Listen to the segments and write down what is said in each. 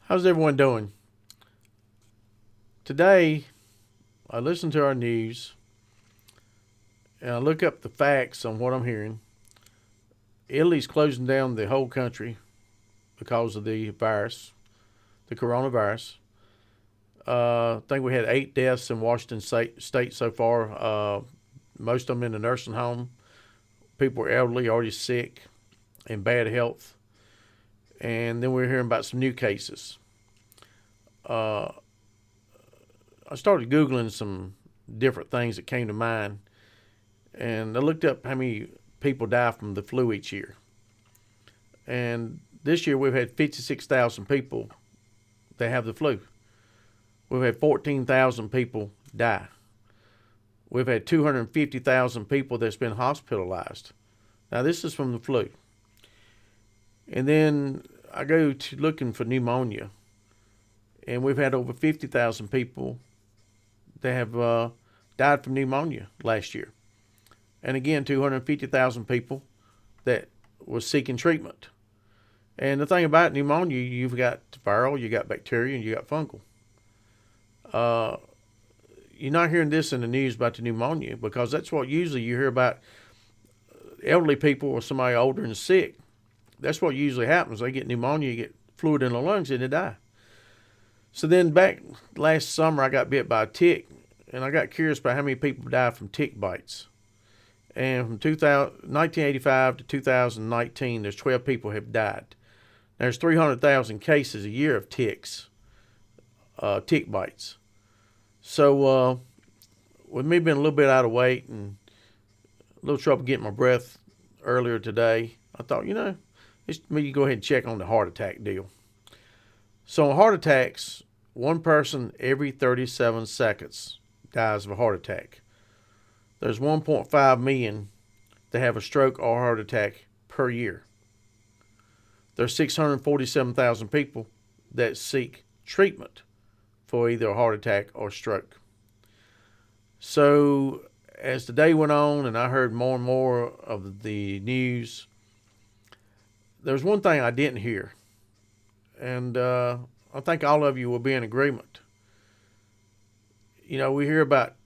How's everyone doing? Today, I listen to our news and I look up the facts on what I'm hearing. Italy's closing down the whole country because of the virus, the coronavirus. I think we had 8 deaths in Washington State so far. Most of them in the nursing home. People were elderly, already sick, in bad health. And then we're hearing about some new cases. Uh, I started Googling some different things that came to mind, and I looked up how many people die from the flu each year. And this year we've had 56,000 people that have the flu. We've had 14,000 people die. We've had 250,000 people that's been hospitalized. Now, this is from the flu. And then I go to looking for pneumonia, and we've had over 50,000 people that have died from pneumonia last year. And again, 250,000 people that was seeking treatment. And the thing about pneumonia, you've got viral, you got bacteria, and you got fungal. You're not hearing this in the news about the pneumonia because that's what usually you hear about elderly people or somebody older and sick. That's what usually happens. They get pneumonia, you get fluid in the lungs, and they die. So then back last summer, I got bit by a tick, and I got curious about how many people died from tick bites. And from 1985 to 2019, there's 12 people have died. There's 300,000 cases a year of ticks, tick bites. So with me being a little bit out of weight and a little trouble getting my breath earlier today, I thought, let's me go ahead and check on the heart attack deal. So on heart attacks, one person every 37 seconds dies of a heart attack. There's 1.5 million that have a stroke or heart attack per year. There's 647,000 people that seek treatment for either a heart attack or stroke. So as the day went on and I heard more and more of the news, there's one thing I didn't hear. And I think all of you will be in agreement. We hear about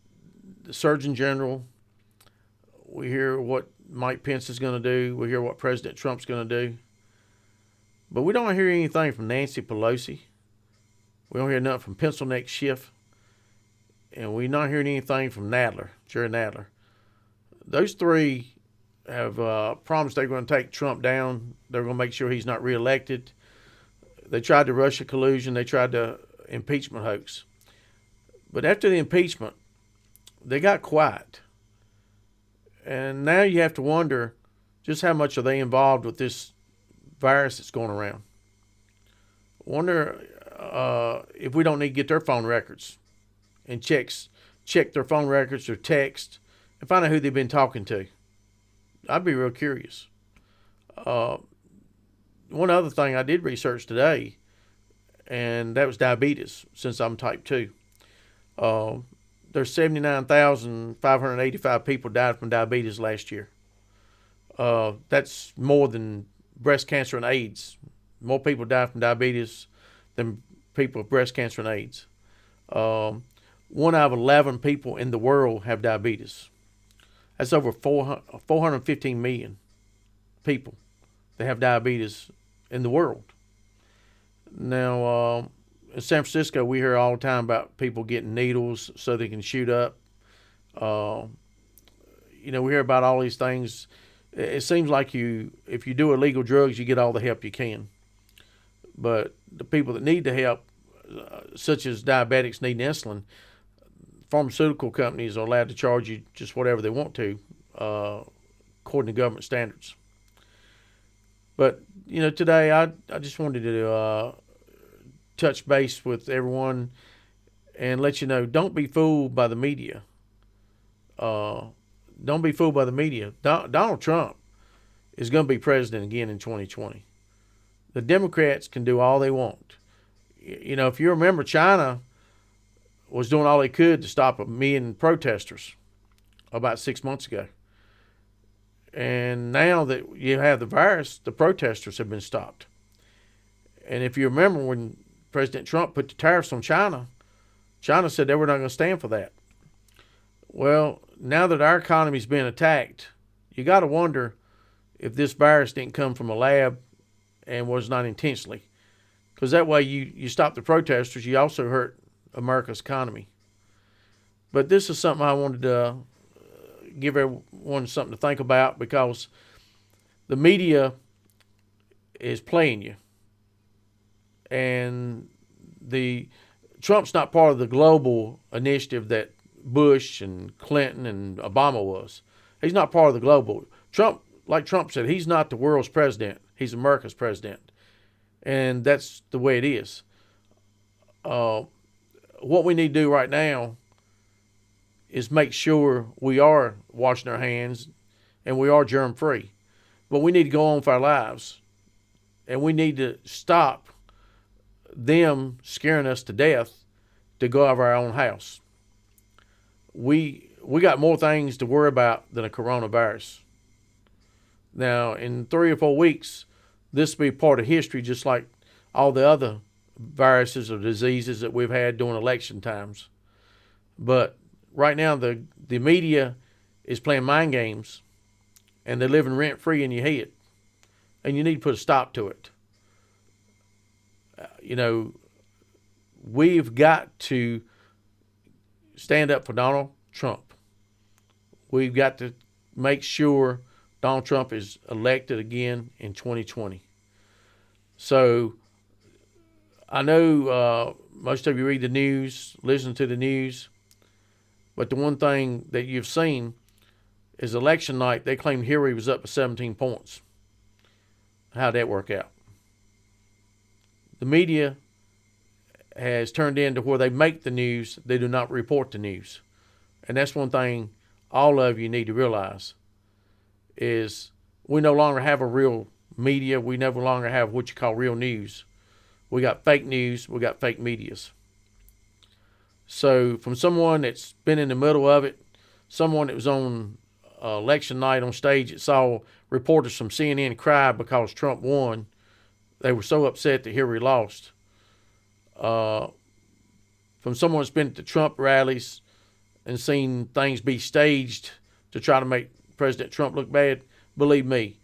the Surgeon General. We hear what Mike Pence is going to do. We hear what President Trump's going to do. But we don't hear anything from Nancy Pelosi. We don't hear nothing from Pencil Neck Schiff. And we're not hearing anything from Nadler, Jerry Nadler. Those three have promised they're going to take Trump down. They're going to make sure he's not reelected. They tried the Russia collusion. They tried the impeachment hoax. But after the impeachment, they got quiet. And now you have to wonder just how much are they involved with this virus that's going around. Wonder if we don't need to get their phone records and check their phone records or text and find out who they've been talking to. I'd be real curious. One other thing I did research today, and that was diabetes, since I'm type 2. There's 79,585 people died from diabetes last year. That's more than breast cancer and AIDS. More people die from diabetes than people with breast cancer and AIDS. 1 out of 11 people in the world have diabetes. That's over 415 million people that have diabetes in the world. Now, in San Francisco, we hear all the time about people getting needles so they can shoot up. We hear about all these things. It seems like if you do illegal drugs, you get all the help you can. But the people that need the help, such as diabetics needing insulin, pharmaceutical companies are allowed to charge you just whatever they want to, according to government standards. But, today I just wanted to touch base with everyone and let you know, don't be fooled by the media. Don't be fooled by the media. Donald Trump is going to be president again in 2020. The Democrats can do all they want. If you remember, China was doing all they could to stop 1 million protesters about 6 months ago. And now that you have the virus, the protesters have been stopped. And if you remember when President Trump put the tariffs on China, China said they were not going to stand for that. Well, now that our economy's being attacked, you got to wonder if this virus didn't come from a lab and was not intentionally. Because that way you stop the protesters, you also hurt America's economy. But this is something I wanted to give everyone something to think about, because the media is playing you. And Trump's not part of the global initiative that Bush and Clinton and Obama was. He's not part of the global. Like Trump said, he's not the world's president. He's America's president. And that's the way it is. What we need to do right now is make sure we are washing our hands and we are germ-free. But we need to go on with our lives. And we need to stop them scaring us to death to go out of our own house. We got more things to worry about than a coronavirus. Now, in 3 or 4 weeks, this will be part of history, just like all the other viruses or diseases that we've had during election times. But right now, the media is playing mind games, and they're living rent-free in your head. And you need to put a stop to it. We've got to stand up for Donald Trump. We've got to make sure Donald Trump is elected again in 2020. So I know most of you read the news, listen to the news, but the one thing that you've seen is election night, they claimed Hillary was up to 17 points. How'd that work out? The media has turned into where they make the news, they do not report the news. And that's one thing all of you need to realize, is we no longer have a real media. We no longer have what you call real news. We got fake news. We got fake medias. So from someone that's been in the middle of it, someone that was on election night on stage that saw reporters from CNN cry because Trump won, they were so upset that Hillary lost. From someone that's been at the Trump rallies and seen things be staged to try to make President Trump look bad, believe me,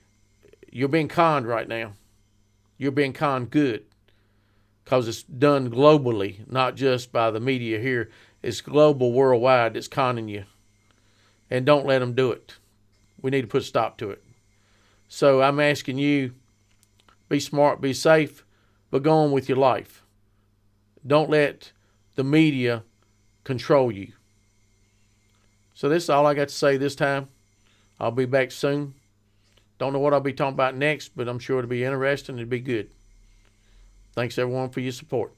you're being conned right now. You're being conned good, because it's done globally, not just by the media here. It's global, worldwide. It's conning you. And don't let them do it. We need to put a stop to it. So I'm asking you, be smart, be safe, but go on with your life. Don't let the media control you. So this is all I got to say this time. I'll be back soon. Don't know what I'll be talking about next, but I'm sure it'll be interesting. It'll be good. Thanks, everyone, for your support.